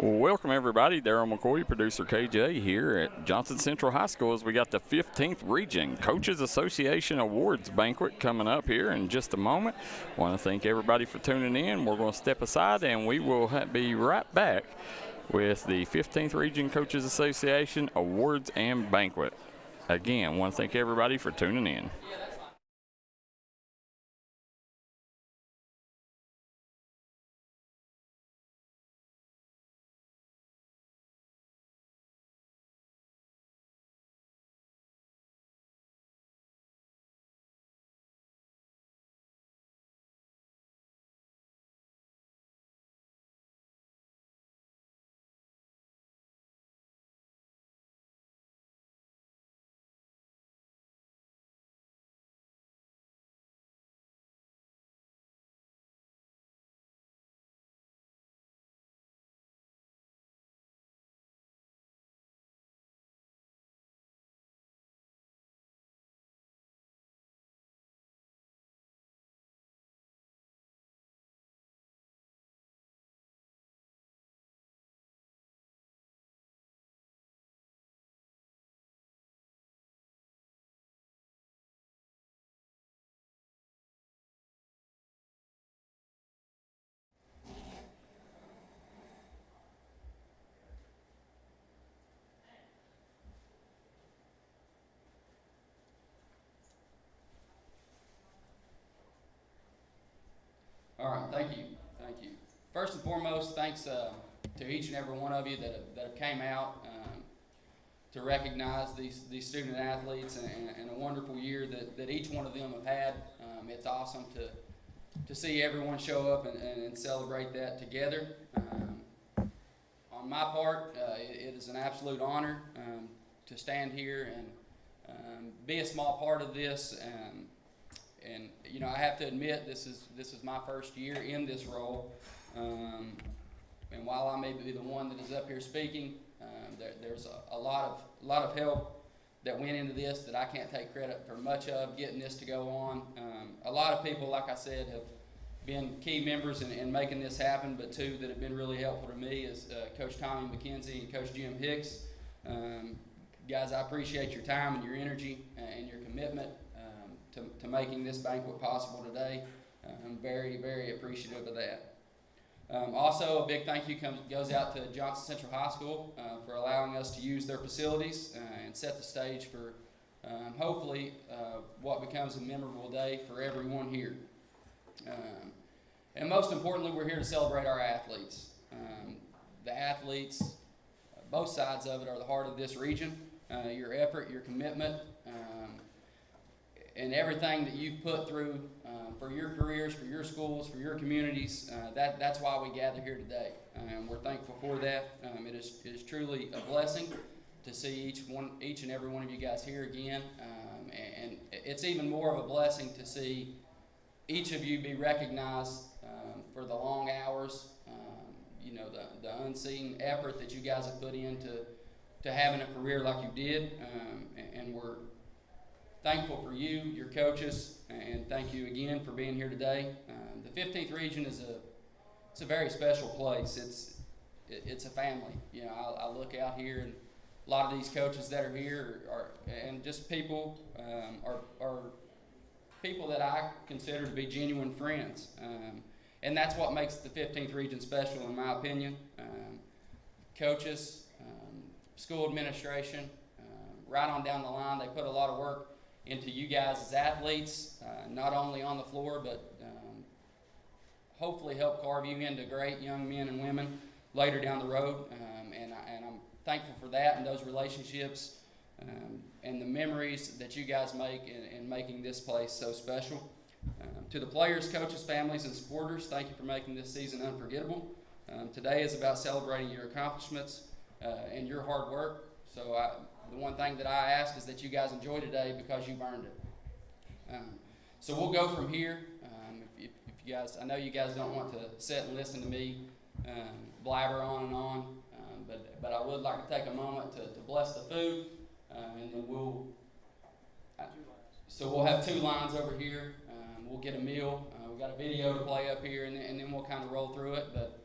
Welcome everybody, Darryl McCoy, producer KJ here at Johnson Central High School as we got the 15th Region Coaches Association Awards Banquet coming up here in just a moment. Want to thank everybody for tuning in. We're going to step aside and we will be right back with the 15th Region Coaches Association Awards and Banquet. Again, want to thank everybody for tuning in. All right, thank you. First and foremost, thanks to each and every one of you that have came out to recognize these student athletes and a wonderful year that each one of them have had. It's awesome to see everyone show up and celebrate that together. On my part, it is an absolute honor to stand here and be a small part of this. And you know, I have to admit, this is my first year in this role, and while I may be the one that is up here speaking, there's a lot of help that went into this that I can't take credit for much of getting this to go on. A lot of people, like I said, have been key members in making this happen, but two that have been really helpful to me is Coach Tommy McKenzie and Coach Jim Hicks. Guys, I appreciate your time and your energy and your commitment to making this banquet possible today. I'm very, very appreciative of that. Also, a big thank you goes out to Johnson Central High School for allowing us to use their facilities and set the stage for hopefully what becomes a memorable day for everyone here. And most importantly, we're here to celebrate our athletes. The athletes, both sides of it, are the heart of this region. Your effort, your commitment, and everything that you've put through for your careers, for your schools, for your communities, that's why we gather here today. And we're thankful for that. It is truly a blessing to see each and every one of you guys here again. And it's even more of a blessing to see each of you be recognized for the long hours, you know, the unseen effort that you guys have put into having a career like you did. And we're thankful for you, your coaches, and thank you again for being here today. The 15th Region it's a very special place. It's a family. You know, I look out here and a lot of these coaches that are here and just people are people that I consider to be genuine friends. And that's what makes the 15th Region special, in my opinion. Coaches, school administration, right on down the line, they put a lot of work into you guys as athletes, not only on the floor, but hopefully help carve you into great young men and women later down the road. And I'm thankful for that and those relationships and the memories that you guys make in making this place so special. To the players, coaches, families, and supporters, thank you for making this season unforgettable. Today is about celebrating your accomplishments and your hard work. So the one thing that I ask is that you guys enjoy today because you've earned it. So we'll go from here. If you guys, I know you guys don't want to sit and listen to me blabber on and on, but I would like to take a moment to bless the food, and then we'll have two lines over here. We'll get a meal. We've got a video to play up here, and then we'll kind of roll through it. But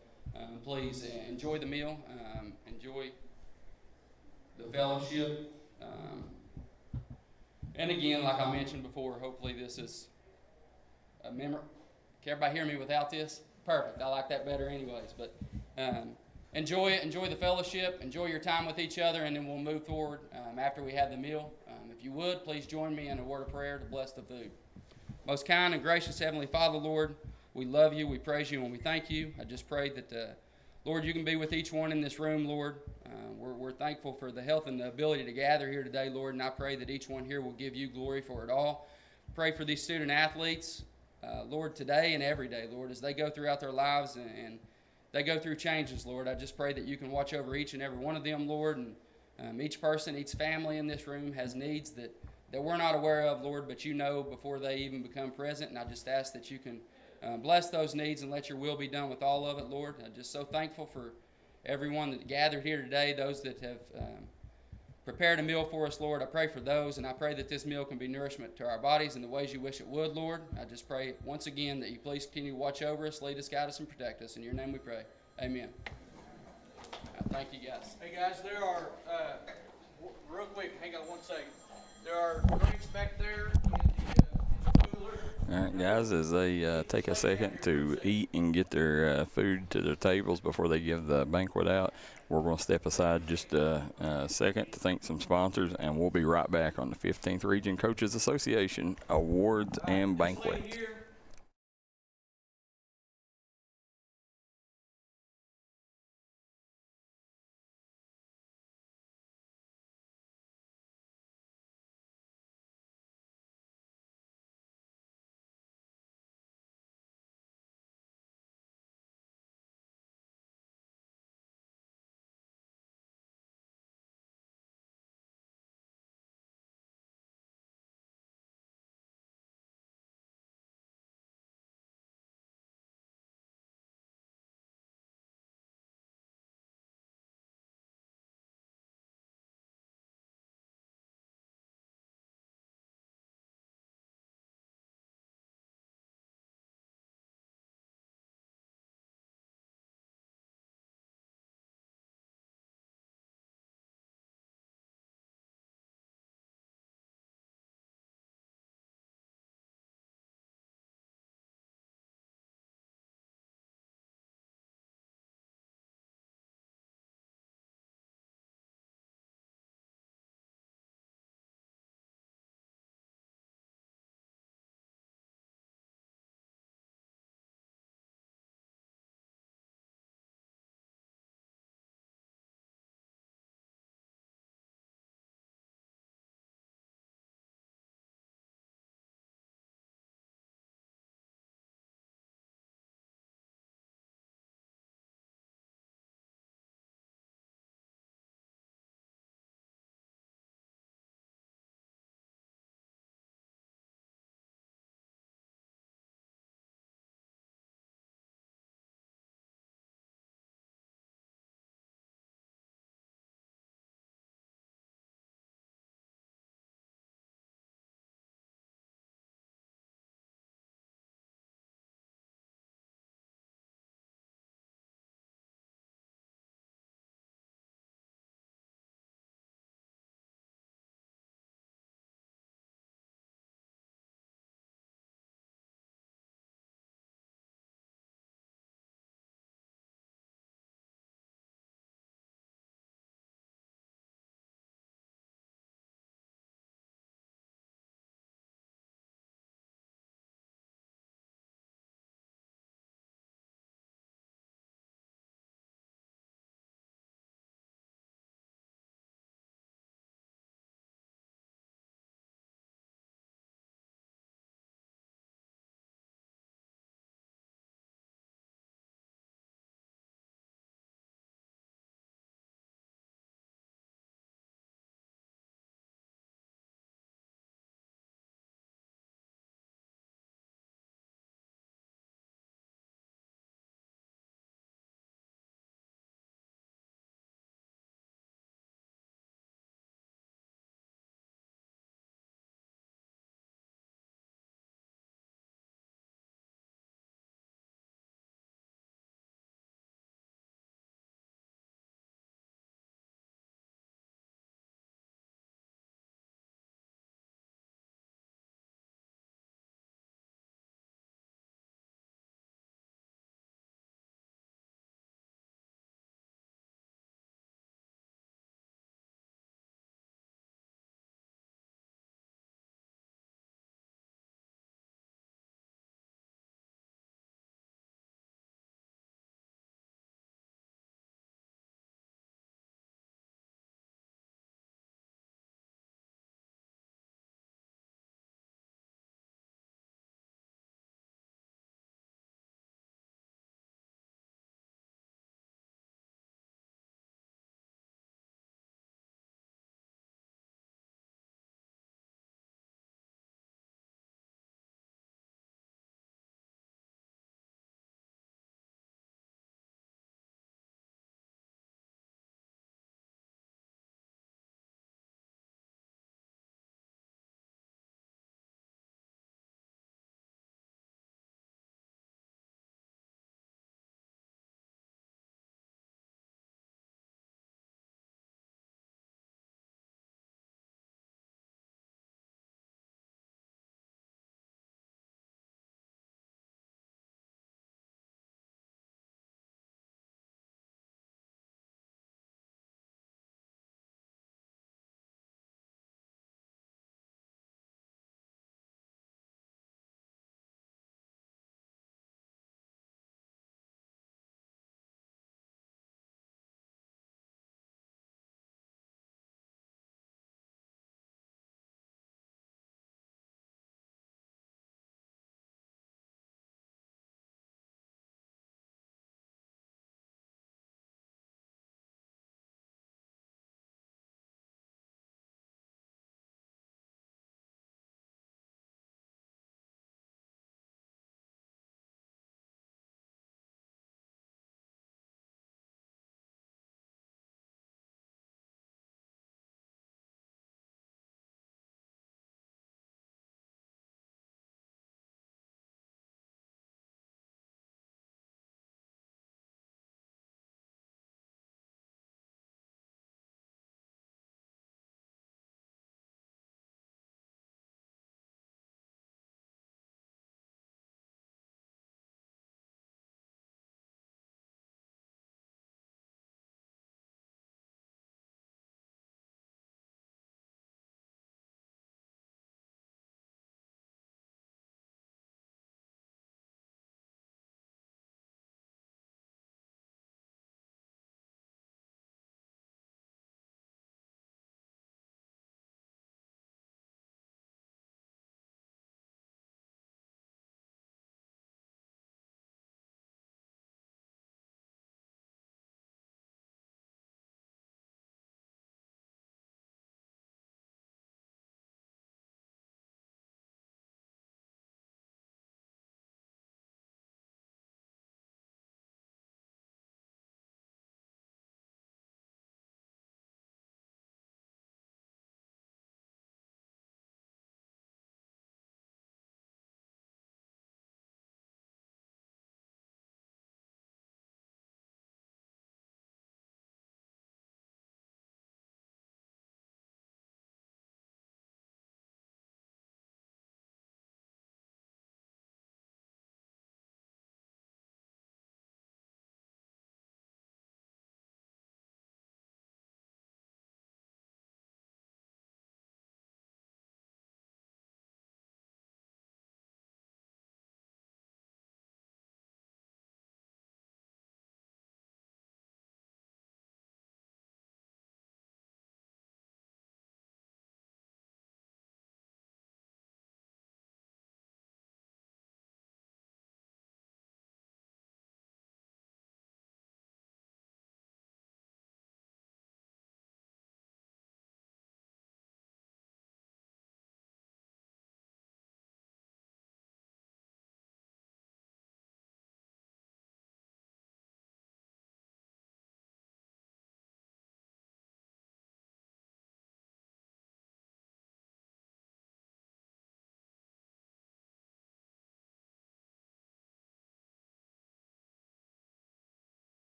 Please enjoy the meal, enjoy the fellowship. And again, like I mentioned before, hopefully this is a memory. Can everybody hear me without this? Perfect. I like that better anyways. But enjoy it. Enjoy the fellowship. Enjoy your time with each other, and then we'll move forward after we have the meal. If you would, please join me in a word of prayer to bless the food. Most kind and gracious Heavenly Father, Lord, we love you, we praise you, and we thank you. I just pray that, Lord, you can be with each one in this room, Lord. We're thankful for the health and the ability to gather here today, Lord, and I pray that each one here will give you glory for it all. Pray for these student athletes, Lord, today and every day, Lord, as they go throughout their lives and they go through changes, Lord. I just pray that you can watch over each and every one of them, Lord, and each person, each family in this room has needs that we're not aware of, Lord, but you know before they even become present, and I just ask that you can bless those needs and let your will be done with all of it, Lord. I'm just so thankful for everyone that gathered here today, those that have prepared a meal for us, Lord. I pray for those, and I pray that this meal can be nourishment to our bodies in the ways you wish it would, Lord. I just pray once again that you please continue to watch over us, lead us, guide us, and protect us. In your name we pray. Amen. Thank you, guys. Hey, guys, there are, real quick, hang on one second. There are drinks back there in the cooler. All right, guys, as they take a second to eat and get their food to their tables before they give the banquet out, we're going to step aside just a second to thank some sponsors, and we'll be right back on the 15th Region Coaches Association Awards and Banquet.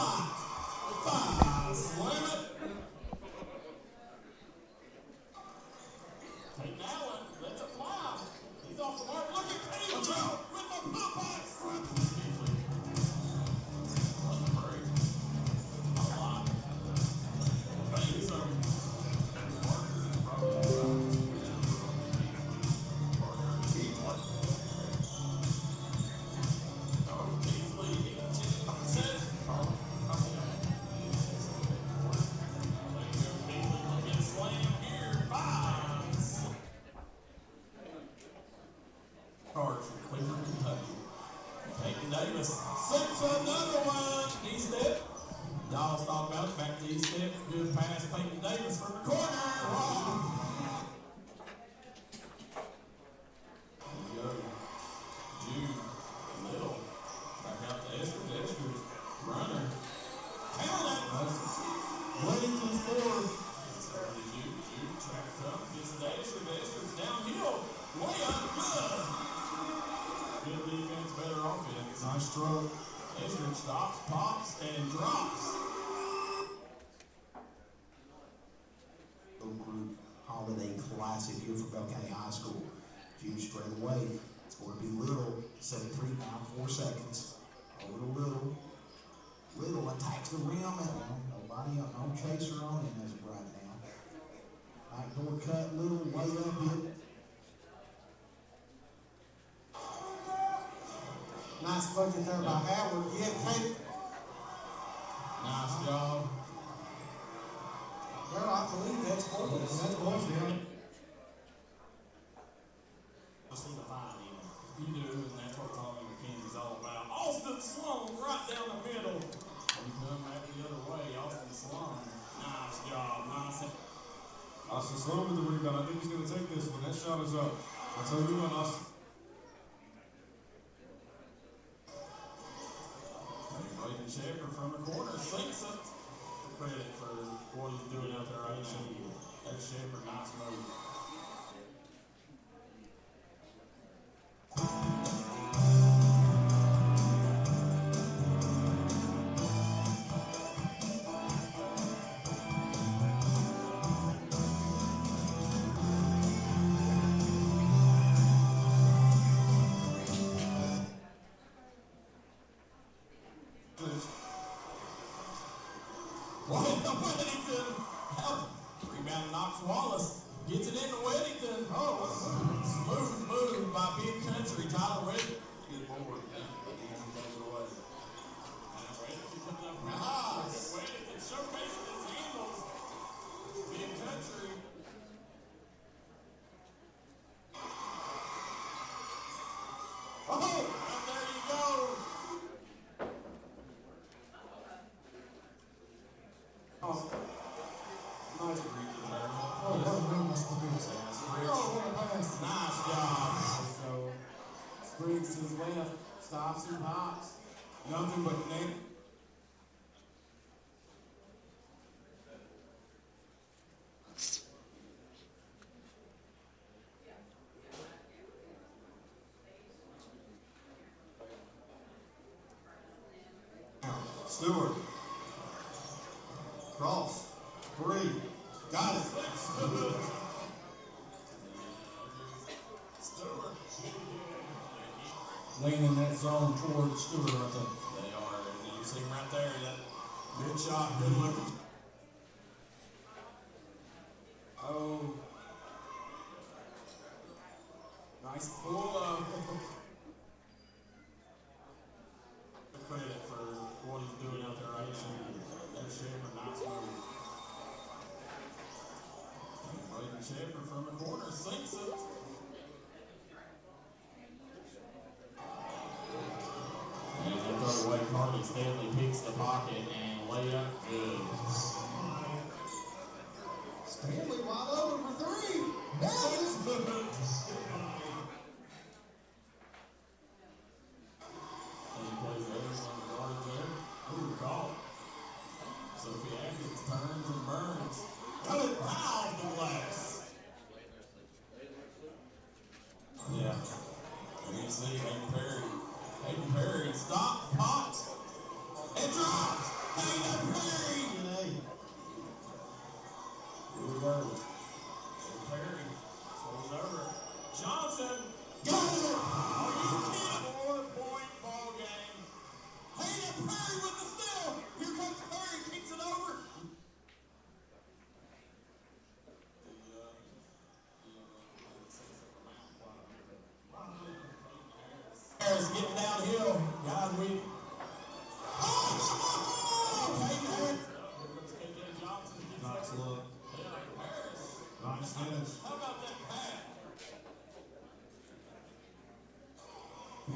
5. Slam it. Take that one. Let's it fly. He's off the mark. Look at Pruitt with the pop-ups. Davis sets another one. E-step. Y'all talk about it. Back to E-step. Good pass. Peyton Davis from the corner. There you go. Jude. Little. Back out to Esters. Esters. Runner. Count it. Waiting to the fourth. Jude. Jude. Track comes. Gets to Esters. Esters downhill. Layup. Good. Good defense, better offense. Nice stroke. Esther stops, pops, and drops. Group holiday classic here for Banquet High School. Jude straight away. It's going to be Little. 7-3 now, 4 seconds. Over to Little. Little attacks the rim. Nobody, no chaser on him as of right now. Backdoor cut, Little, way up hit. Nice bucket there by Howard. Yeah, Kate. Nice job. Well, I believe that's boys. That's boys, yeah. Let's see the find him. You do, and that's what Tommy McKenzie's all about. Austin Sloan right down the middle. You come back the other way. Austin Sloan. Nice job. Nice. Austin Sloan with the rebound. I think he's going to take this one. That shot is up. I'll tell you what, Austin. Shepherd from the corner sinks it. Credit for what he's doing out there right now. That's Shepherd, nice move. Rebound knocks Wallace. Gets it into Weddington. Oh, smooth move by Big Country. Tyler Weddington. Good board. Nice. Weddington showcasing his handles. Big Country. Oh, and there you go. Oh. Nice job. So, Spriggs to his left, stops and pops. Nothing but net. Stewart. Cross. 3. Got it. Stewart. Leaning that zone toward Stewart right there. They are. And you see him right there. That good shot. Good looking. Oh. Nice pull up. Credit for what he's doing out there right now. That's Shepherd. Nice move. Shepherd from the corner sinks it. And they throw away. Carly Stanley picks the pocket and lay up good. Stanley wide open for 3. That's it. And he plays Evans on the guard there. Ooh, call. Sophie Atkins turns and burns. Got it out the glass. Yeah. And you see Hayden Perry. Hayden Perry stops, pops, and drops.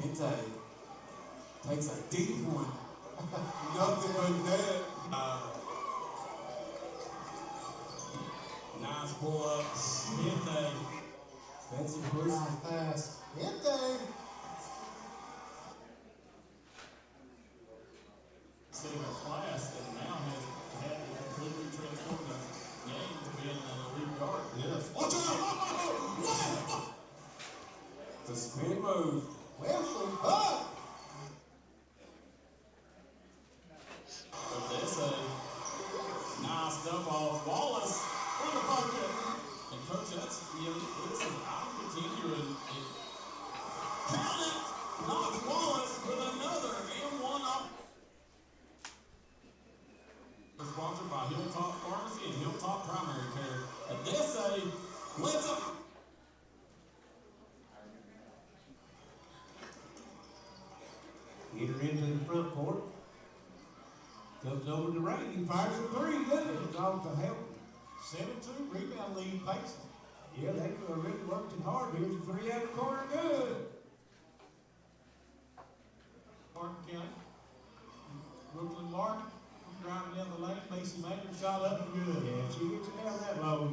Pente takes a deep one. Nothing but net. Nice pull up. Pente. Benson pushes fast. Pente. Seeing a class that now has had to completely transform the game to being an elite guard. Yes. Watch out! The spin move. Wilson up. Odessa, nice dump off. Wallace in the pocket. And coach, that's, listen, I'm continuing. Count it. Knocks Wallace with another and one up. Sponsored by Hilltop Pharmacy and Hilltop Primary Care. Odessa wins up. Get her into the front court. Comes over to Ray. He fires a three. Good. It's off to help. 7-2 rebound lead Paxton. Yeah, they were really working hard. Here's a three out of the corner. Good. Martin County. Brooklyn Martin driving down the lane. Macy Maker shot up and good. Yeah, she gets it down that low.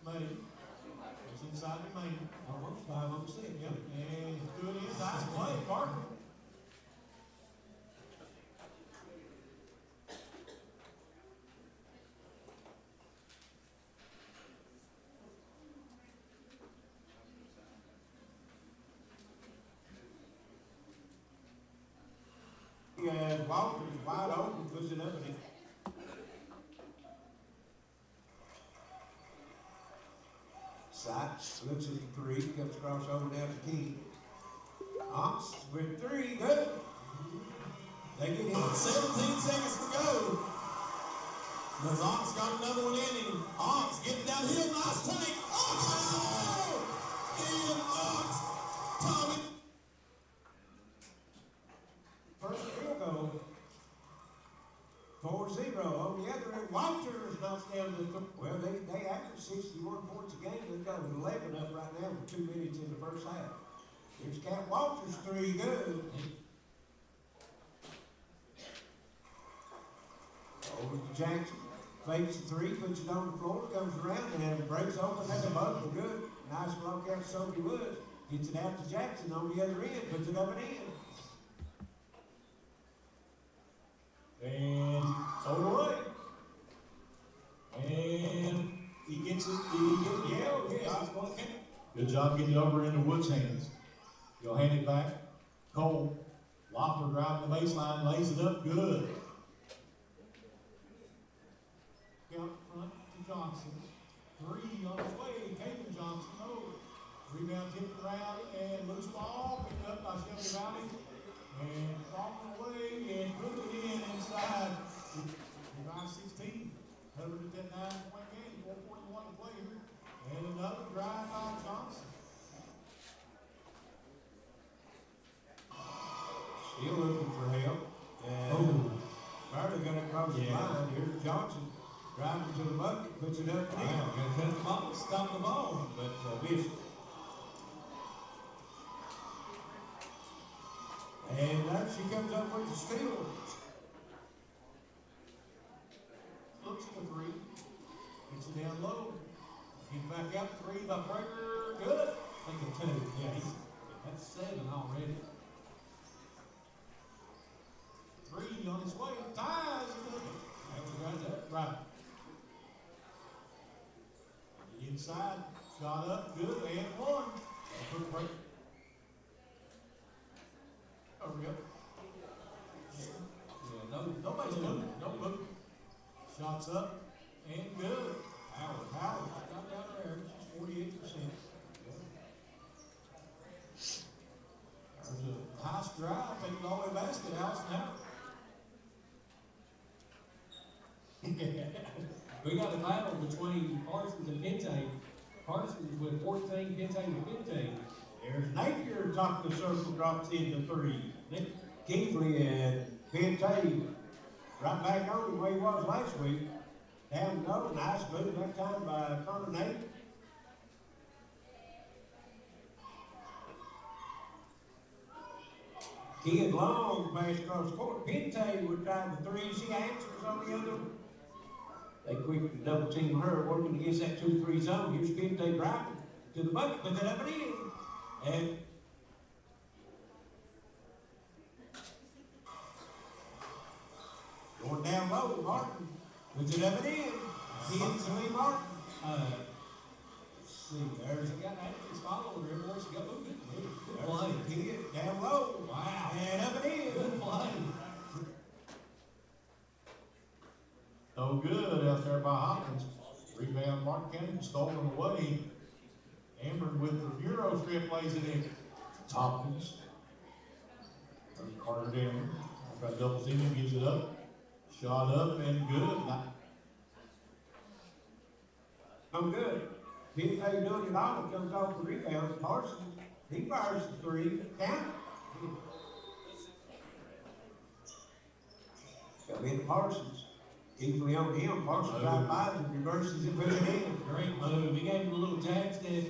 Made it. It's inside the main. Almost 5 on 6. Yep. And good in. Nice play, Parker. Walker's wide open, puts it up and Sykes looks at the three, comes across over down to King. Ox with three, good. They get him. 17 seconds to go. Because Ox got another one in him. Ox getting downhill, nice take. Oh! And Ox, Tommy. First field goal. 4-0 on the other end. Walters knocks down the well, they average 61 points a game. They've got 11 up right now with 2 minutes in the first half. Here's Cat Walters, three good. Over to Jackson. Fakes the three, puts it on the floor, comes around and breaks open. That's a buzzer, good. Nice block out to Sophie Woods. Gets it out to Jackson on the other end, puts it up and in. And away. And he gets it. Yeah. Good job getting it over into Woods' hands. You'll hand it back. Cole. Lofter driving the baseline, lays it up good. Out front to Johnson. Three on his way. Caitlin Johnson over. Rebound tipped around and loose ball. Picked up by Shelby Valley. And walking away and put it in inside. 5-16. Covered at that 9-point game. 4:41 to play here. And another drive by Johnson. Still looking for help. And Bartley got it across the line. Here's Johnson. Driving to the bucket, puts it up and in. Gonna cut the ball, stop the ball. But missed it. And there she comes up with the steal. Looks at the three. Gets it down low. Get back out, three by Prager. Good. That's a 2. Yeah, that's 7 already. 3 on his way. Ties. That was right there. Right. Inside. Shot up. Good. And 1. Put Prager. Hurry up. Yeah, nobody's moving. No moving. Shots up and good. Howard got down there. She's 48%. There's a nice drive. Take it all the way basket. Allison Howard. We got a battle between Parsons and Pente. Parsons with 14, Pente with 15. There's Napier top of the circle, drops into 3. Nick Kingsley and Pente right back on the way he was last week. Down low, nice move that time by Connor Napier. Kid Long passed across the court. Pente was trying the three. She answers on the other. They quickly double team her, working against that 2-3 zone. Here's Pente driving to the bucket, puts it up and in. And going down low, Martin puts it up and in. Kinsley Martin. Let's see, there's She got Anthony's following her, boy, she got moving. Good there's play. the kid down low. Wow. And up and in. Good play. No good out there by Hopkins. Rebound Martin County stolen away. Amber with the Euro strip lays it in. Hopkins. Carter down. Got double teaming, gives it up. Shot up and good. I'm good. Pente doing it all. Comes off the rebound. Parsons, he fires the three. Count it. Come in Parsons. Easily on him. Parsons right by him, reverses it, puts it in. Great move. He gave him a little jab step.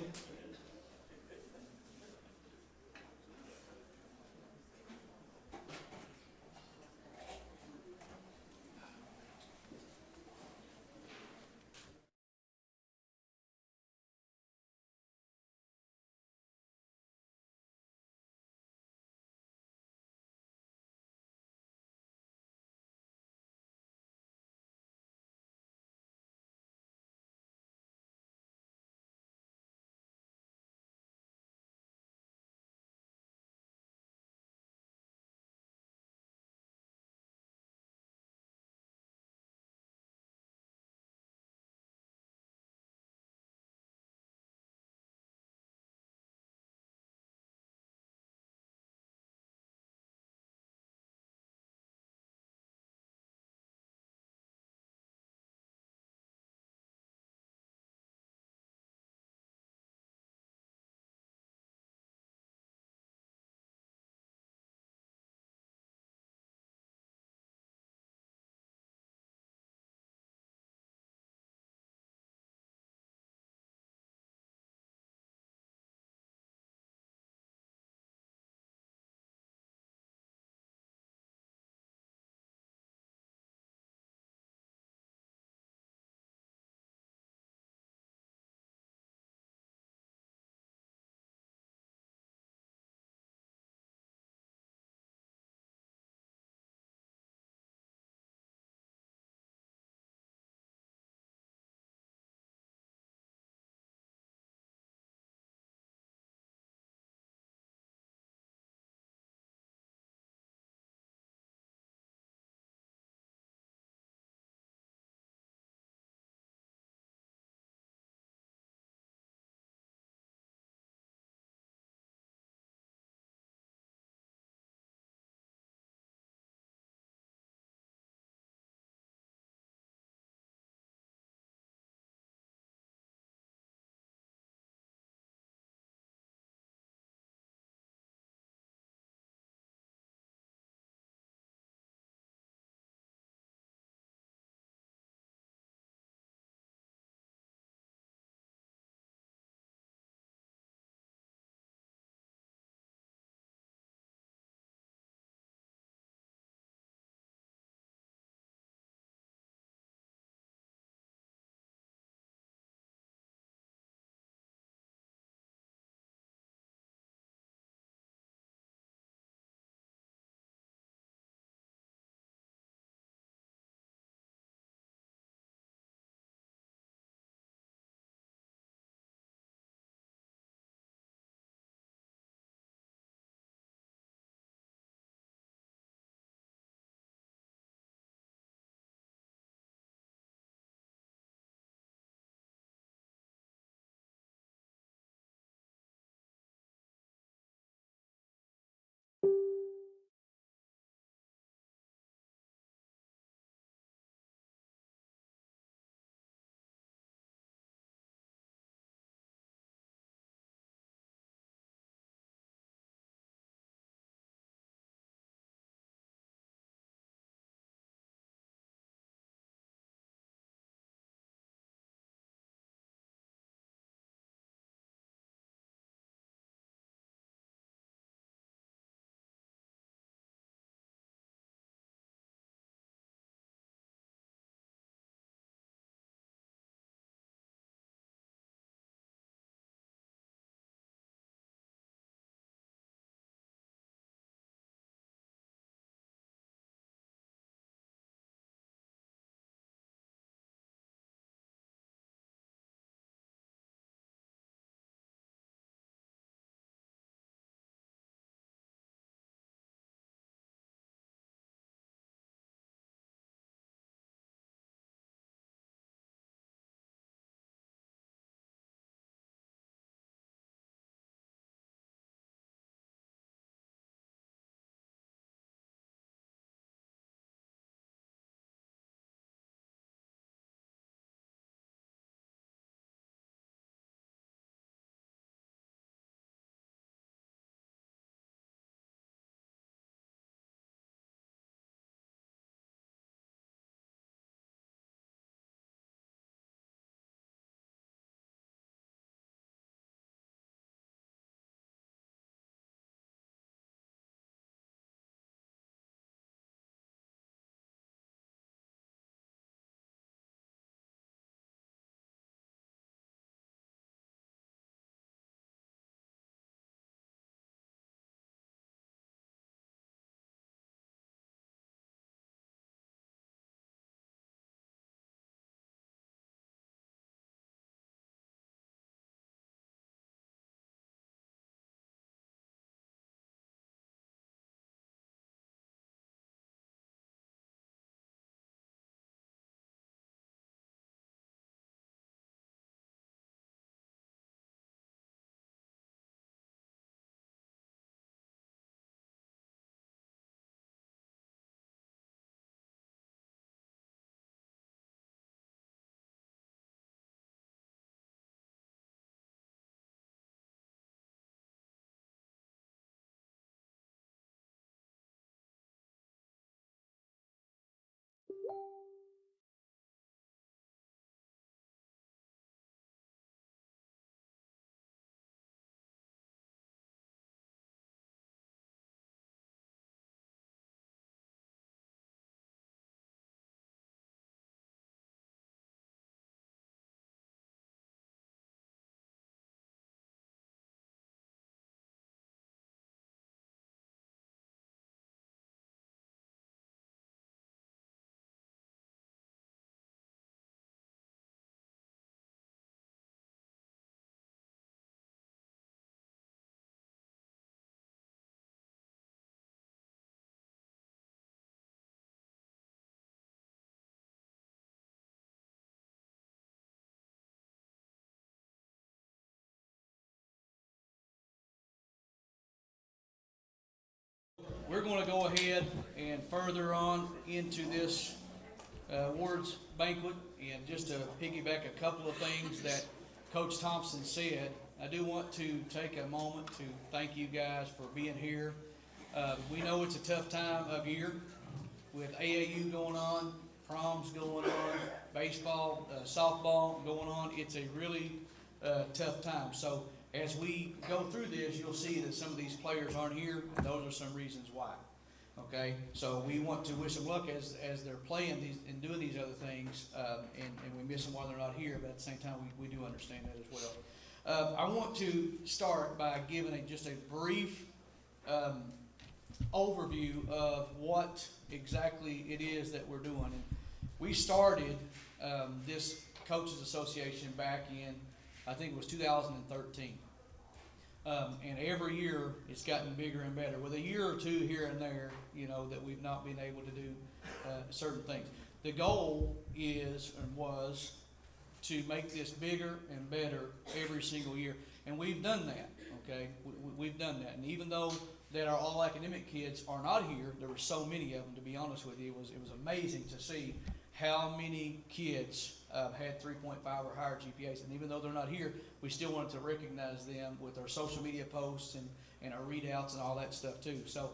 we're going to go ahead and further on into this awards banquet, and just to piggyback a couple of things that Coach Thompson said, I do want to take a moment to thank you guys for being here. We know it's a tough time of year with AAU going on, proms going on, baseball, softball going on. It's a really tough time. So as we go through this, you'll see that some of these players aren't here, and those are some reasons why. Okay, so we want to wish them luck as they're playing these and doing these other things, and we miss them while they're not here, but at the same time, we do understand that as well. I want to start by giving just a brief overview of what exactly it is that we're doing. And we started this Coaches Association back in, I think it was 2013. And every year it's gotten bigger and better. With a year or two here and there, that we've not been able to do certain things. The goal is and was to make this bigger and better every single year. And we've done that, okay? We've done that. And even though that our all academic kids are not here, there were so many of them, to be honest with you. It was amazing to see how many kids had 3.5 or higher GPAs. And even though they're not here, we still wanted to recognize them with our social media posts and our readouts and all that stuff too. So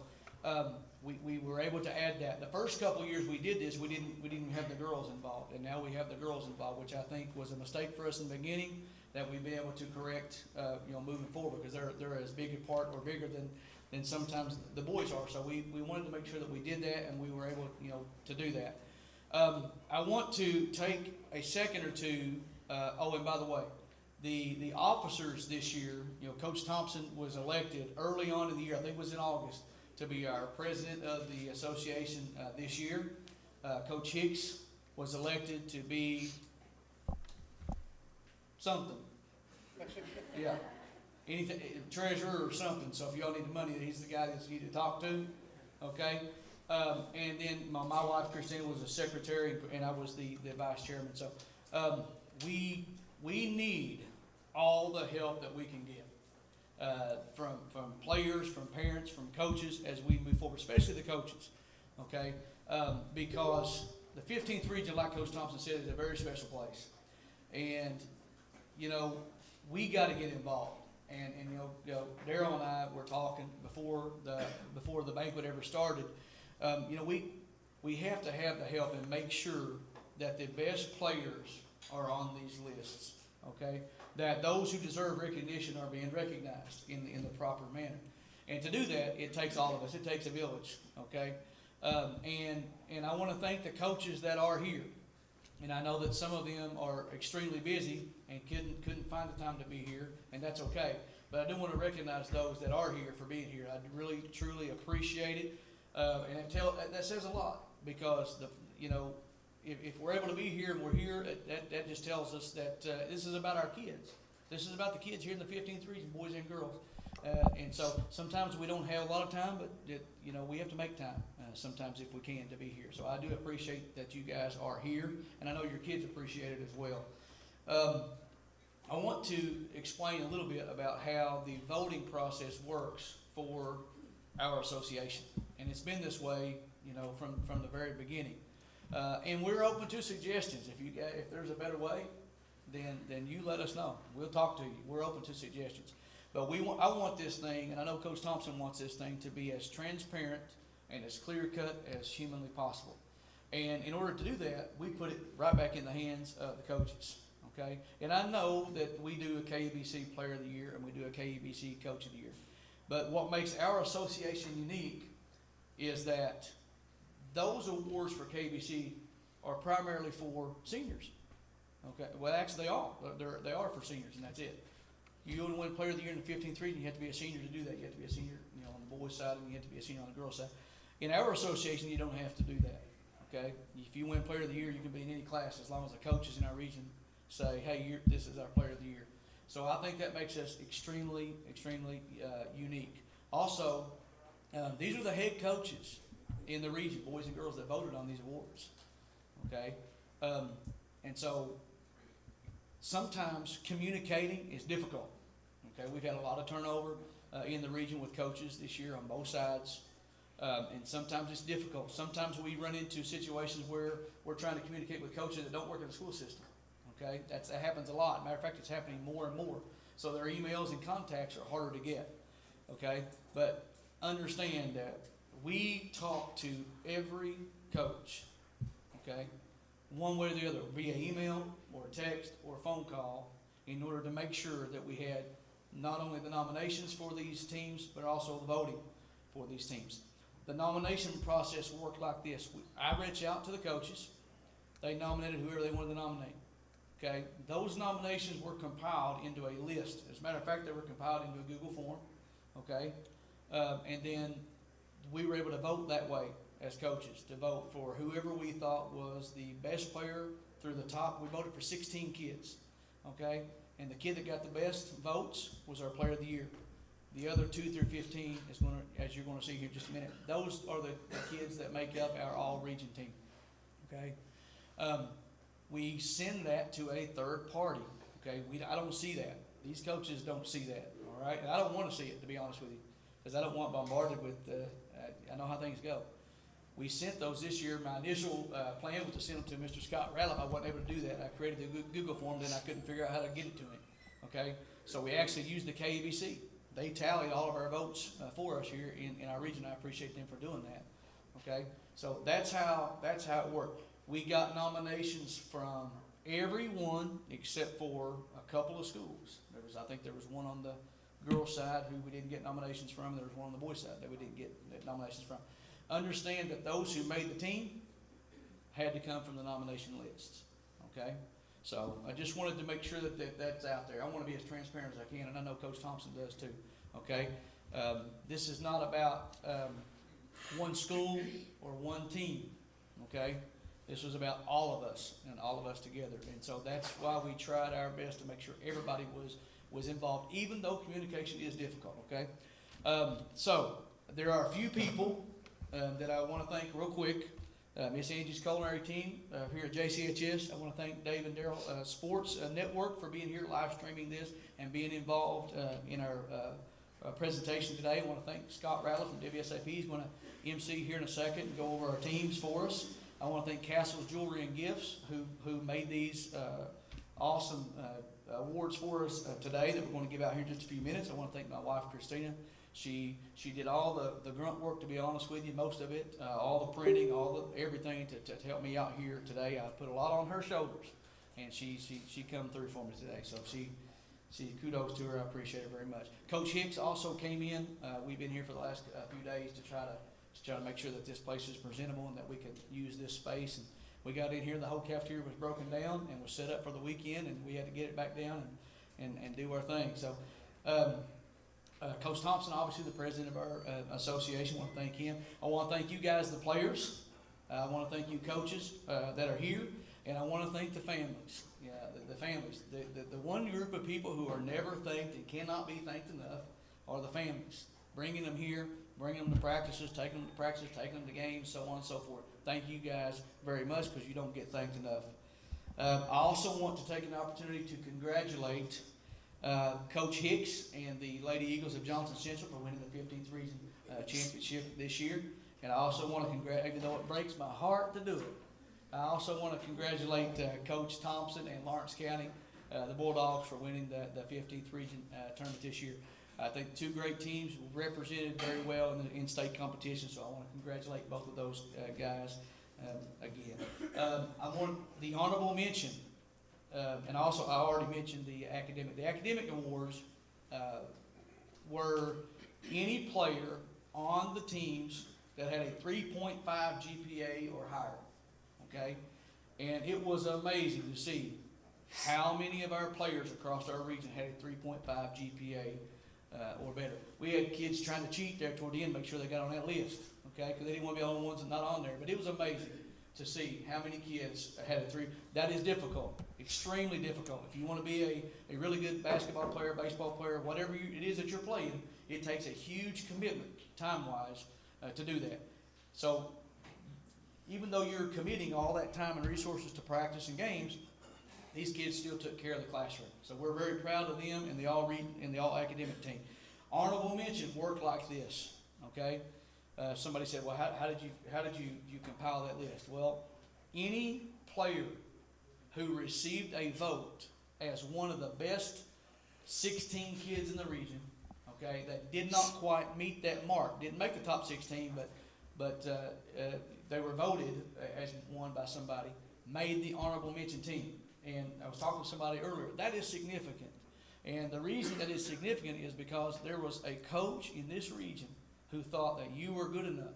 we were able to add that. The first couple of years we did this, we didn't have the girls involved, and now we have the girls involved, which I think was a mistake for us in the beginning that we've been able to correct, moving forward, because they're as big a part or bigger than sometimes the boys are. So we wanted to make sure that we did that, and we were able, to do that. I want to take a second or two. And by the way, the officers this year, Coach Thompson was elected early on in the year. I think it was in August, to be our president of the association this year. Coach Hicks was elected to be something. Yeah, anything, treasurer or something. So if y'all need the money, he's the guy that you need to talk to. Okay. And then my wife Christina was the secretary, and I was the vice chairman. So we need all the help that we can get from players, from parents, from coaches as we move forward, especially the coaches. Okay, because the 15th region, like Coach Thompson said, is a very special place, and we got to get involved. And Darryl and I were talking before the banquet ever started. We have to have the help and make sure that the best players are on these lists, okay? That those who deserve recognition are being recognized in the proper manner. And to do that, it takes all of us. It takes a village, okay? And I want to thank the coaches that are here. And I know that some of them are extremely busy and couldn't find the time to be here, and that's okay. But I do want to recognize those that are here for being here. I really, truly appreciate it. And that says a lot, because if we're able to be here and we're here, that just tells us that this is about our kids. This is about the kids here in the 15th region, boys and girls. And so sometimes we don't have a lot of time, but we have to make time sometimes if we can to be here. So I do appreciate that you guys are here, and I know your kids appreciate it as well. I want to explain a little bit about how the voting process works for our association. And it's been this way, from the very beginning. And we're open to suggestions. If there's a better way, then you let us know. We'll talk to you. We're open to suggestions. But I want this thing, and I know Coach Thompson wants this thing to be as transparent and as clear-cut as humanly possible. And in order to do that, we put it right back in the hands of the coaches. Okay? And I know that we do a KEBC Player of the Year and we do a KEBC Coach of the Year. But what makes our association unique is that those awards for KBC are primarily for seniors. Okay, well actually they are. They are for seniors, and that's it. You want to win Player of the Year in the 15th region, you have to be a senior to do that. You have to be a senior, on the boys' side, and you have to be a senior on the girls' side. In our association, you don't have to do that. Okay, if you win Player of the Year, you can be in any class as long as the coaches in our region say, "Hey, this is our Player of the Year." So I think that makes us extremely, extremely unique. Also, these are the head coaches in the region, boys and girls, that voted on these awards. Okay, and so sometimes communicating is difficult. Okay, we've had a lot of turnover in the region with coaches this year on both sides. And sometimes it's difficult. Sometimes we run into situations where we're trying to communicate with coaches that don't work in the school system. Okay, that happens a lot. Matter of fact, it's happening more and more. So their emails and contacts are harder to get. Okay, but understand that we talk to every coach. Okay, one way or the other, via email or text or phone call, in order to make sure that we had not only the nominations for these teams, but also the voting for these teams. The nomination process worked like this. I reach out to the coaches. They nominated whoever they wanted to nominate. Okay, those nominations were compiled into a list. As a matter of fact, they were compiled into a Google form. Okay, and then we were able to vote that way as coaches, to vote for whoever we thought was the best player through the top. We voted for 16 kids. Okay, and the kid that got the best votes was our player of the year. The other 2 through 15 is going to, as you're going to see here in just a minute, those are the kids that make up our all-region team. Okay. We send that to a third party. Okay, I don't see that. These coaches don't see that. All right, and I don't want to see it, to be honest with you, because I don't want bombarded with. I know how things go. We sent those this year. My initial plan was to send them to Mr. Scott Ratliff. I wasn't able to do that. I created the Google form, then I couldn't figure out how to get it to him. Okay, so we actually used the KABC. They tallied all of our votes for us here in our region. I appreciate them for doing that. Okay, so that's how it worked. We got nominations from everyone except for a couple of schools. I think there was one on the girls' side who we didn't get nominations from. There was one on the boys' side that we didn't get nominations from. Understand that those who made the team had to come from the nomination lists. Okay, so I just wanted to make sure that that's out there. I want to be as transparent as I can, and I know Coach Thompson does too. Okay, this is not about one school or one team. Okay. This was about all of us and all of us together. And so that's why we tried our best to make sure everybody was involved, even though communication is difficult, okay? So there are a few people that I want to thank real quick. Miss Angie's culinary team here at JCHS. I want to thank Dave and Darryl Sports Network for being here live streaming this and being involved in our presentation today. I want to thank Scott Ratliff from WSAP. He's going to MC here in a second and go over our teams for us. I want to thank Castle's Jewelry and Gifts who made these awesome awards for us today that we're going to give out here in just a few minutes. I want to thank my wife, Christina. She did all the grunt work, to be honest with you, most of it, all the printing, everything to help me out here today. I put a lot on her shoulders, and she come through for me today. So she kudos to her. I appreciate it very much. Coach Hicks also came in. We've been here for the last few days to try to make sure that this place is presentable and that we could use this space. And we got in here, the whole cafeteria was broken down and was set up for the weekend, and we had to get it back down and do our thing. So Coach Thompson, obviously the president of our association, I want to thank him. I want to thank you guys, the players. I want to thank you coaches that are here, and I want to thank the families. Yeah, the families. The one group of people who are never thanked and cannot be thanked enough are the families. Bringing them here, bringing them to practices, taking them to practices, taking them to games, so on and so forth. Thank you guys very much, because you don't get thanked enough. I also want to take an opportunity to congratulate Coach Hicks and the Lady Eagles of Johnson Central for winning the 15th Region Championship this year. And I also want to congratulate, even though it breaks my heart to do it, I also want to congratulate Coach Thompson and Lawrence County, the Bulldogs, for winning the 15th Region tournament this year. I think two great teams represented very well in the in-state competition, so I want to congratulate both of those guys again. I want the honorable mention, and also I already mentioned the academic. The academic awards were any player on the teams that had a 3.5 GPA or higher, okay? And it was amazing to see how many of our players across our region had a 3.5 GPA or better. We had kids trying to cheat there toward the end, make sure they got on that list, okay? Because they didn't want to be the only ones that not on there. But it was amazing to see how many kids had a 3. That is difficult, extremely difficult. If you want to be a really good basketball player, baseball player, whatever it is that you're playing, it takes a huge commitment, time-wise, to do that. So even though you're committing all that time and resources to practice and games, these kids still took care of the classroom. So we're very proud of them and the all academic team. Honorable mention work like this, okay? somebody said, well, how did you compile that list? Well, any player who received a vote as one of the best 16 kids in the region, okay, that did not quite meet that mark, didn't make the top 16, but they were voted as one by somebody, made the honorable mention team. And I was talking to somebody earlier. That is significant. And the reason that is significant is because there was a coach in this region who thought that you were good enough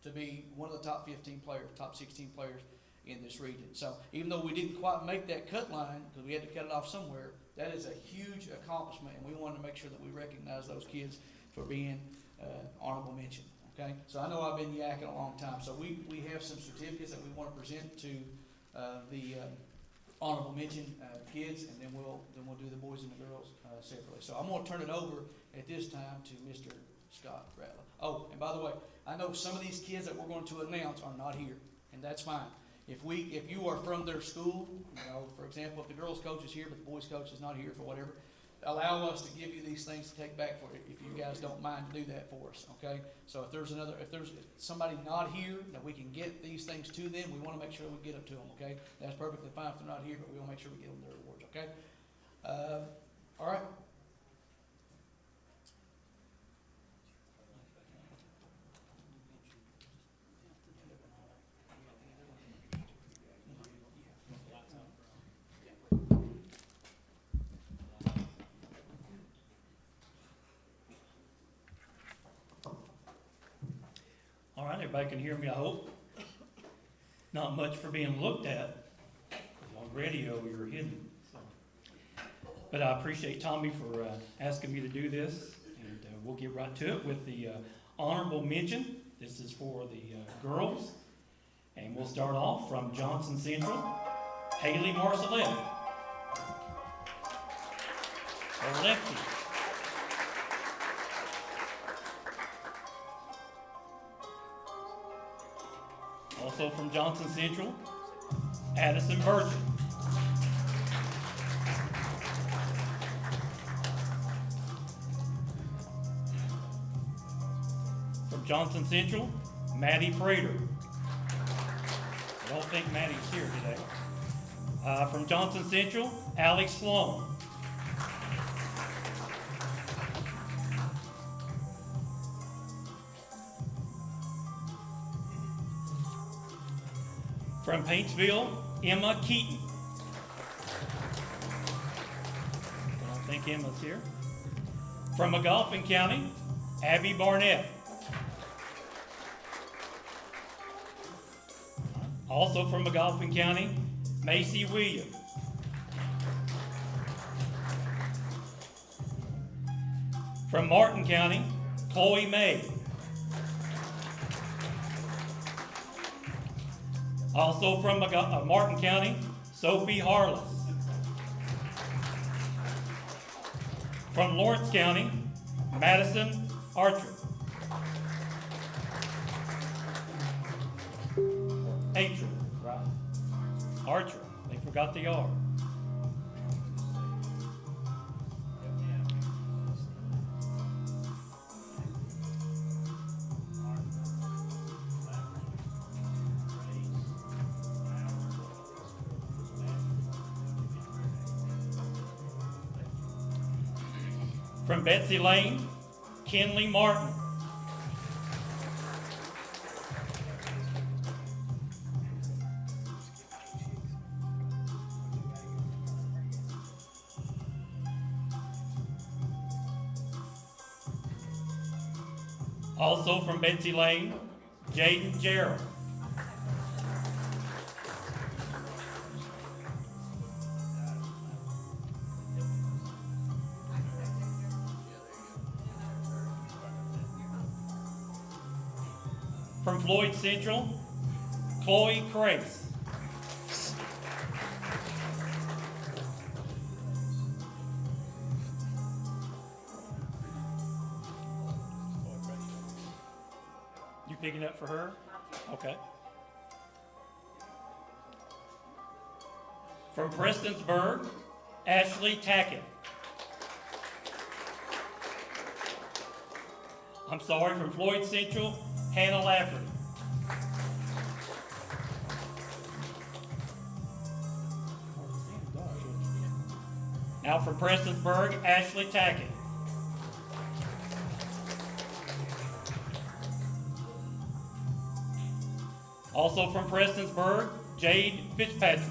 to be one of the top 15 players, top 16 players in this region. So even though we didn't quite make that cut line, because we had to cut it off somewhere, that is a huge accomplishment, and we wanted to make sure that we recognize those kids for being honorable mention. Okay, so I know I've been yakking a long time, so we have some certificates that we want to present to the honorable mention kids, and then we'll do the boys and the girls separately. So I'm going to turn it over at this time to Mr. Scott Rattler. Oh, and by the way, I know some of these kids that we're going to announce are not here, and that's fine. If you are from their school, for example, if the girls coach is here but the boys coach is not here for whatever, allow us to give you these things to take back for you if you guys don't mind to do that for us, okay? So if there's somebody not here that we can get these things to them, we want to make sure we get them to them, okay? That's perfectly fine if they're not here, but we want to make sure we get them their awards, okay? All right. All right, everybody can hear me, I hope. Not much for being looked at. On radio, you're hidden. So. But I appreciate Tommy for asking me to do this. And we'll get right to it with the honorable mention. This is for the girls. And we'll start off from Johnson Central, Haley Marcelletti. Or lefty. Also from Johnson Central, Addison Burchett. From Johnson Central, Maddie Prater. I don't think Maddie's here today. From Johnson Central, Alex Sloan. From Paintsville, Emma Keaton. I don't think Emma's here. From Godolphin County, Abby Barnett. Also from Godolphin County, Macy Williams. From Martin County, Chloe May. Also from Martin County, Sophie Harless. From Lawrence County, Madison Archer. Archer, right? Archer, they forgot the R. From Betsy Lane, Kenley Martin. Also from Betsy Lane, Jaden Gerald. From Floyd Central, Chloe Crace. You picking up for her? Okay. From Prestonsburg, Ashley Tackett. I'm sorry, from Floyd Central, Hannah Lafferty. Now for Prestonsburg, Ashley Tackett. Also from Prestonsburg, Jade Fitzpatrick.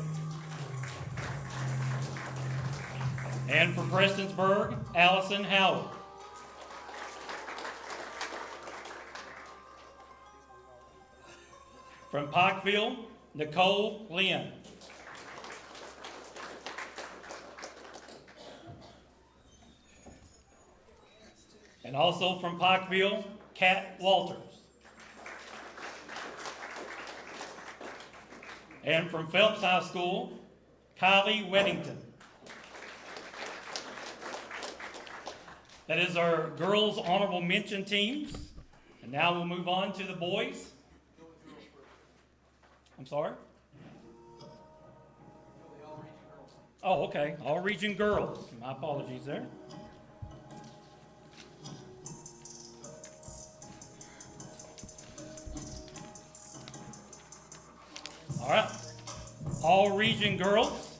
And from Prestonsburg, Allison Howard. From Pikeville, Nicole Lynn. And also from Pikeville, Kat Walters. And from Phelps High School, Kylie Weddington. That is our girls' honorable mention teams. And now we'll move on to the boys. I'm sorry? Oh, okay. All region girls. My apologies there. All right. All region girls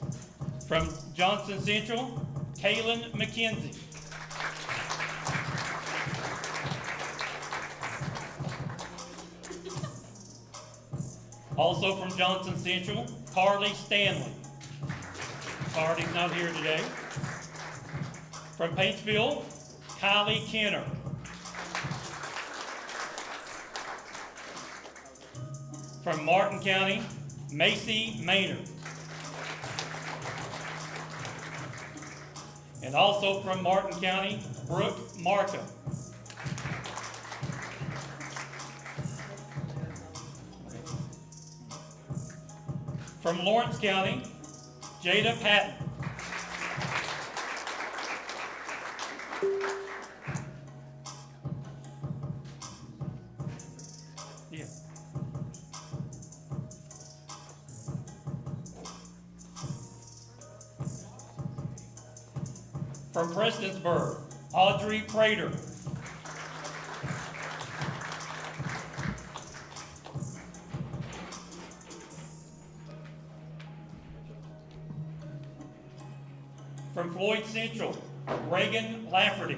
from Johnson Central, Kaylin McKenzie. Also from Johnson Central, Carly Stanley. Carly's not here today. From Paintsville, Kylie Kenner. From Martin County, Macy Maynard. And also from Martin County, Brooke Markham. From Lawrence County, Jada Patton. Yeah. From Prestonsburg, Audrey Prater. From Floyd Central, Reagan Lafferty.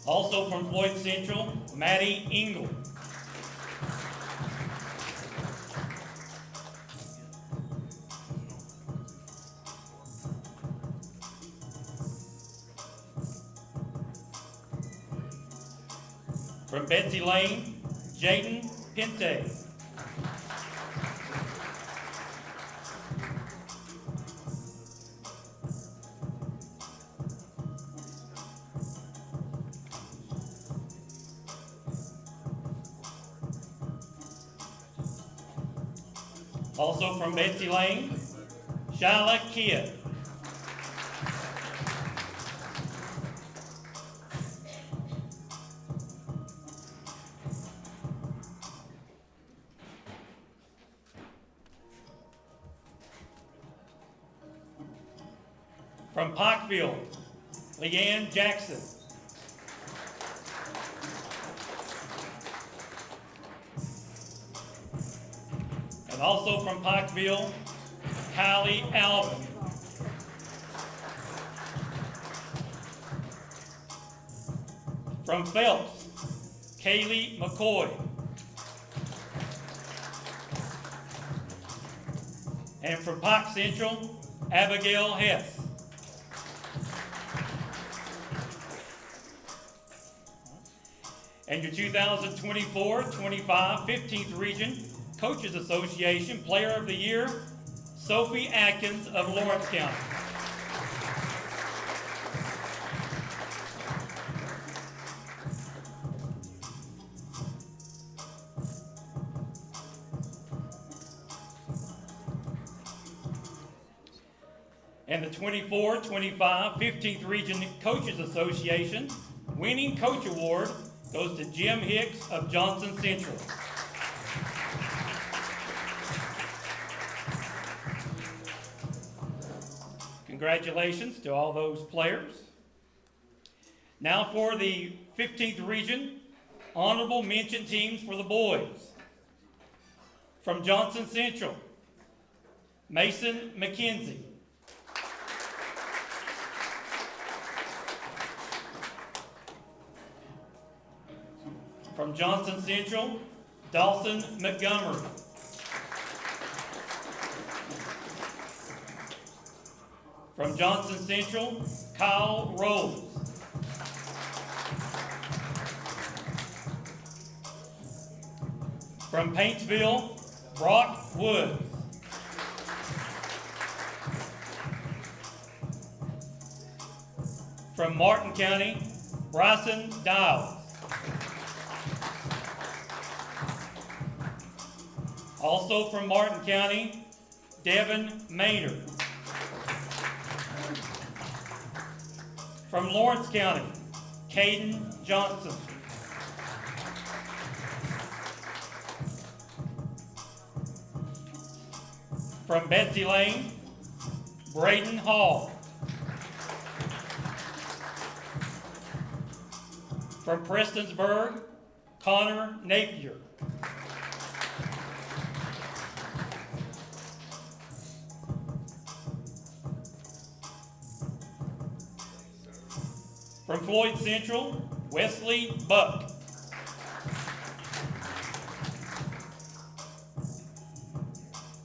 Also from Floyd Central, Maddie Engel. From Betsy Lane, Jaden Pente. Also from Betsy Lane, Shyla Kidd. From Pikeville, Leanne Jackson. And also from Pikeville, Kylie Alvin. From Phelps, Kaylee McCoy. And from Pike Central, Abigail Hess. And your 2024-25 15th Region Coaches Association Player of the Year, Sophie Atkins of Lawrence County. And the 24-25 15th Region Coaches Association Winning Coach Award, goes to Jim Hicks of Johnson Central. Congratulations to all those players. Now for the 15th Region, honorable mention teams for the boys. From Johnson Central, Mason McKenzie. From Johnson Central, Dawson Montgomery. From Johnson Central, Kyle Rose. From Paintsville, Brock Woods. From Martin County, Bryson Dials. Also from Martin County, Devin Maynard. From Lawrence County, Caden Johnson. From Betsy Lane, Braden Hall. From Prestonsburg, Connor Napier. From Floyd Central, Wesley Buck.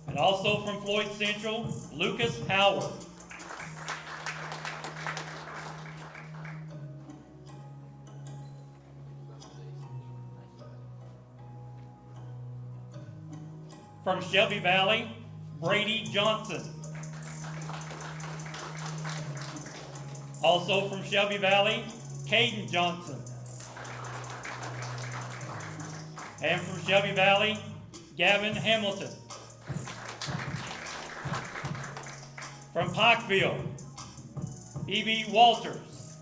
And also from Floyd Central, Lucas Howard. From Shelby Valley, Brady Johnson. Also from Shelby Valley, Caden Johnson. And from Shelby Valley, Gavin Hamilton. From Pikeville, E.B. Walters.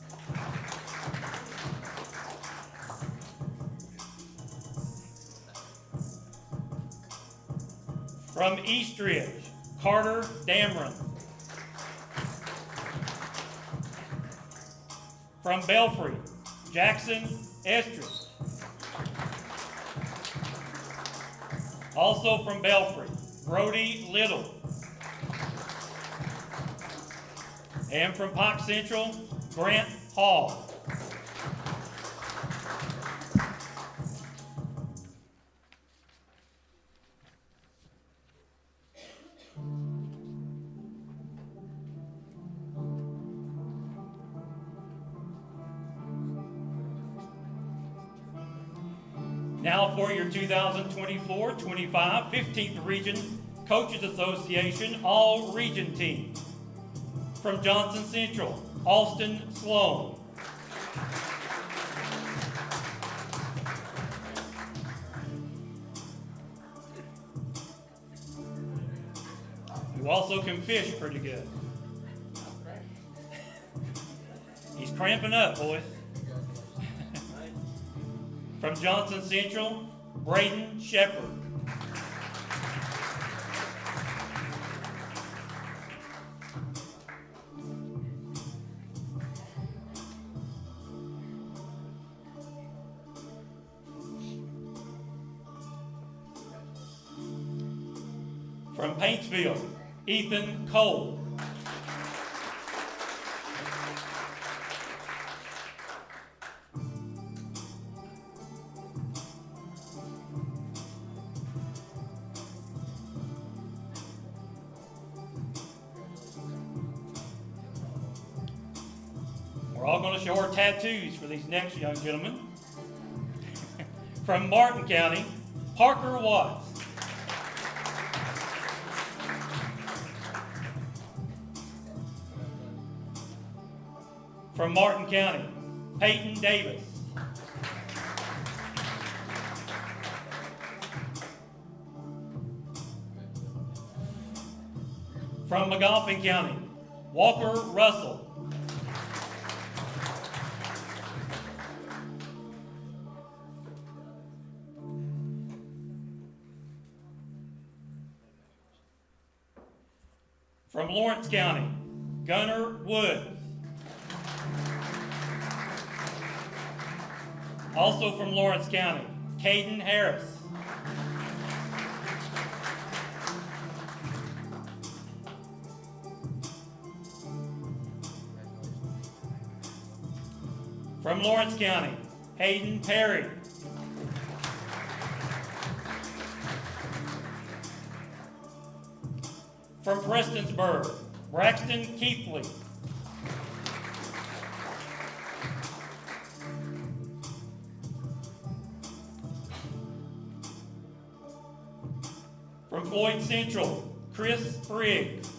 From Eastridge, Carter Dameron. From Belfry, Jackson Estridge. Also from Belfry, Brody Little. And from Pike Central, Grant Hall. Now for your 2024-25 15th Region Coaches Association All-Region Team. From Johnson Central, Austin Sloan. You also can fish pretty good. He's cramping up, boys. From Johnson Central, Braden Shepard. From Paintsville, Ethan Cole. We're all going to show our tattoos for these next young gentlemen. From Martin County, Parker Watts. From Martin County, Peyton Davis. From Magoffin County, Walker Russell. From Lawrence County, Gunnar Woods. Also from Lawrence County, Caden Harris. From Lawrence County, Hayden Perry. From Prestonsburg, Braxton Keithley. From Floyd Central, Chris Briggs.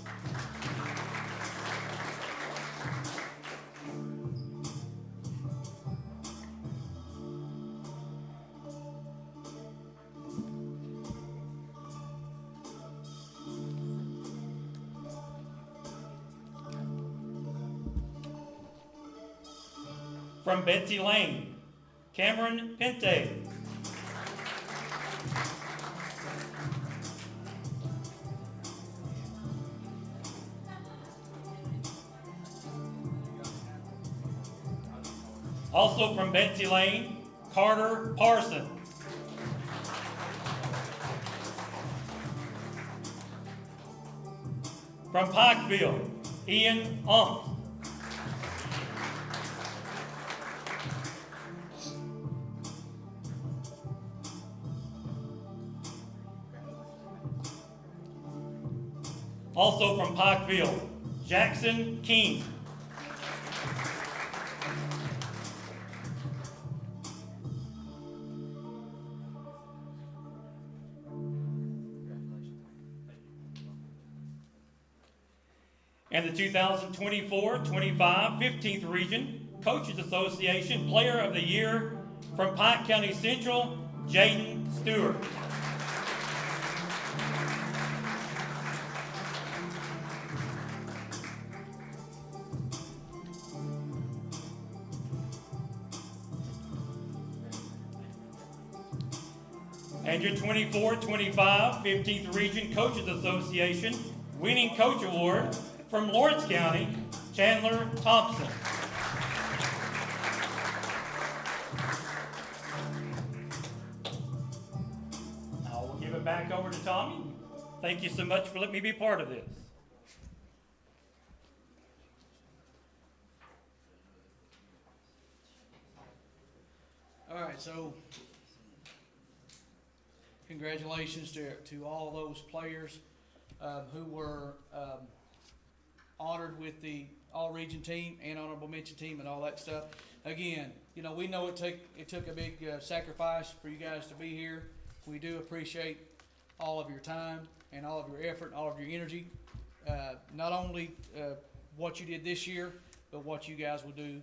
From Betsy Lane, Cameron Pente. Also from Betsy Lane, Carter Parsons. From Pikeville, Ian Ump. Also from Pikeville, Jackson King. And the 2024-25 15th Region Coaches Association Player of the Year from Pike County Central, Jaden Stewart. And your 24-25 15th Region Coaches Association Winning Coach Award from Lawrence County, Chandler Thompson. I will give it back over to Tommy. Thank you so much for letting me be part of this. All right, so congratulations to all those players who were honored with the all-region team and honorable mention team and all that stuff. Again, you know, we know it took a big sacrifice for you guys to be here. We do appreciate all of your time and all of your effort and all of your energy. Not only what you did this year, but what you guys will do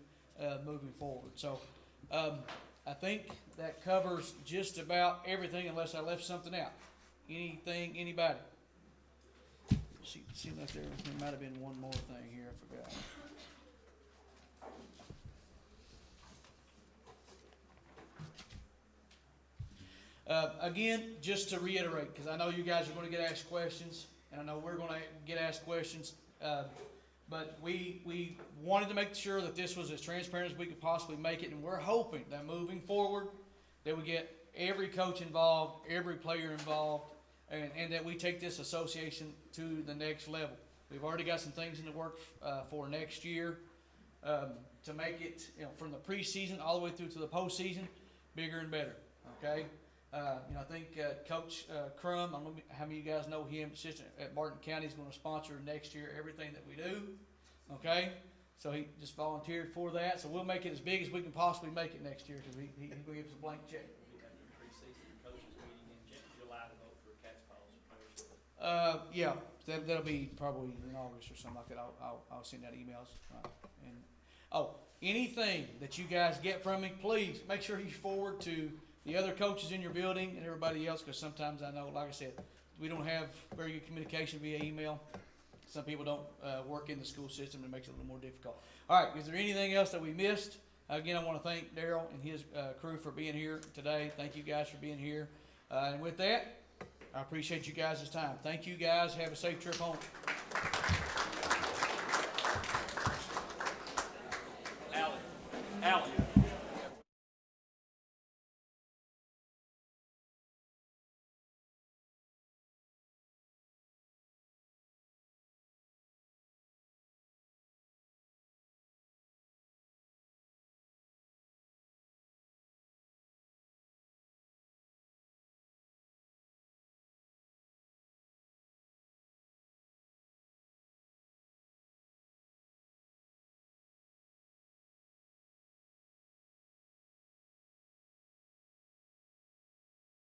moving forward. So I think that covers just about everything unless I left something out. Anything, anybody? Seems like there might have been one more thing here I forgot. Again, just to reiterate, because I know you guys are going to get asked questions, and I know we're going to get asked questions, but we wanted to make sure that this was as transparent as we could possibly make it, and we're hoping that moving forward that we get every coach involved, every player involved, and that we take this association to the next level. We've already got some things in the works for next year to make it, you know, from the preseason all the way through to the postseason, bigger and better. Okay, you know, I think Coach Crum, I don't know how many of you guys know him, assistant at Martin County, is going to sponsor next year everything that we do. Okay, so he just volunteered for that. So we'll make it as big as we can possibly make it next year because he will give us a blank check. Yeah, that'll be probably in August or something like that. I'll send out emails. And anything that you guys get from me, please make sure you forward to the other coaches in your building and everybody else, because sometimes I know, like I said, we don't have very good communication via email. Some people don't work in the school system, and it makes it a little more difficult. All right, is there anything else that we missed? Again, I want to thank Darryl and his crew for being here today. Thank you guys for being here. And with that, I appreciate you guys' time. Thank you guys. Have a safe trip home.